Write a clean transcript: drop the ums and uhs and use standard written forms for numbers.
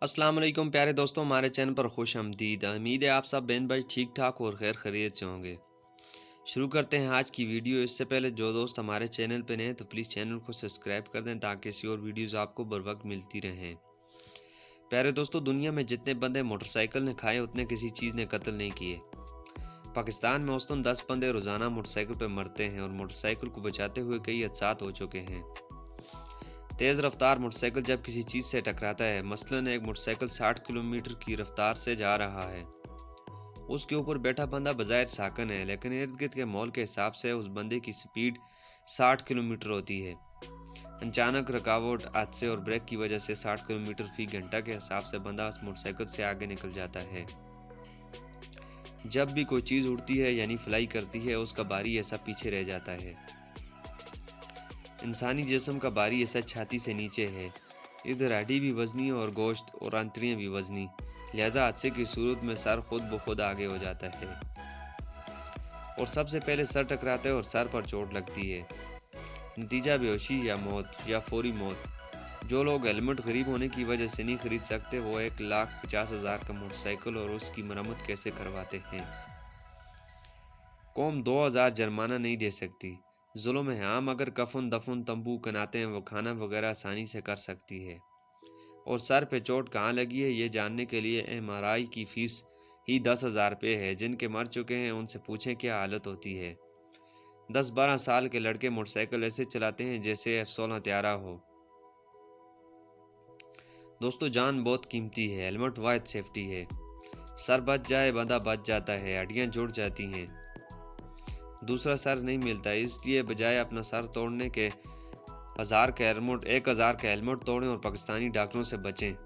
السلام علیکم پیارے دوستوں، ہمارے چینل پر خوش آمدید۔ امید ہے آپ سب بہن بھائی ٹھیک ٹھاک اور خیر خیریت سے ہوں گے۔ شروع کرتے ہیں آج کی ویڈیو۔ اس سے پہلے جو دوست ہمارے چینل پہ نئے ہیں تو پلیز چینل کو سبسکرائب کر دیں تاکہ ایسی اور ویڈیوز آپ کو بر وقت ملتی رہیں۔ پیارے دوستوں، دنیا میں جتنے بندے موٹر سائیکل نے کھائے اتنے کسی چیز نے قتل نہیں کیے۔ پاکستان میں اوسطاً 10 بندے روزانہ موٹر سائیکل پہ مرتے ہیں اور موٹر سائیکل کو بچاتے ہوئے کئی حادثات ہو چکے ہیں۔ تیز رفتار موٹر سائیکل جب کسی چیز سے ٹکراتا ہے، مثلاً ایک موٹر سائیکل 60 کلومیٹر کی رفتار سے جا رہا ہے، اس کے اوپر بیٹھا بندہ بظاہر ساکن ہے، لیکن ارد گرد کے ماحول کے حساب سے اس بندے کی سپیڈ 60 کلومیٹر ہوتی ہے۔ اچانک رکاوٹ، حادثے اور بریک کی وجہ سے 60 کلومیٹر فی گھنٹہ کے حساب سے بندہ اس موٹر سائیکل سے آگے نکل جاتا ہے۔ جب بھی کوئی چیز اڑتی ہے یعنی فلائی کرتی ہے، اس کا باری ایسا پیچھے رہ جاتا ہے۔ انسانی جسم کا باری ایسا چھاتی سے نیچے ہے، ادھر ہڈی بھی وزنی اور گوشت اور آنتڑیاں بھی وزنی، لہذا حادثے کی صورت میں سر خود بخود آگے ہو جاتا ہے اور سب سے پہلے سر ٹکراتا ہے اور سر پر چوٹ لگتی ہے۔ نتیجہ بے ہوشی یا موت یا فوری موت۔ جو لوگ ہیلمٹ غریب ہونے کی وجہ سے نہیں خرید سکتے، وہ 1,50,000 کا موٹر سائیکل اور اس کی مرمت کیسے کرواتے ہیں؟ قوم 2,000 جرمانہ نہیں دے سکتی۔ ظلم ہے عام، اگر کفن دفن تمبو کناتے ہیں وہ کھانا وغیرہ آسانی سے کر سکتی ہے۔ اور سر پہ چوٹ کہاں لگی ہے یہ جاننے کے لیے MRI کی فیس ہی 10,000 روپے ہے۔ جن کے مر چکے ہیں ان سے پوچھیں کیا حالت ہوتی ہے۔ 10-12 سال کے لڑکے موٹر سائیکل ایسے چلاتے ہیں جیسے F-16 طیارہ ہو۔ دوستو، جان بہت قیمتی ہے، ہیلمٹ واحد سیفٹی ہے۔ سر بچ جائے بندہ بچ جاتا ہے، ہڈیاں جڑ جاتی ہیں، دوسرا سر نہیں ملتا، اس لیے بجائے اپنا سر توڑنے کے 1,000 کا ہیلمٹ توڑیں اور پاکستانی ڈاکٹروں سے بچیں۔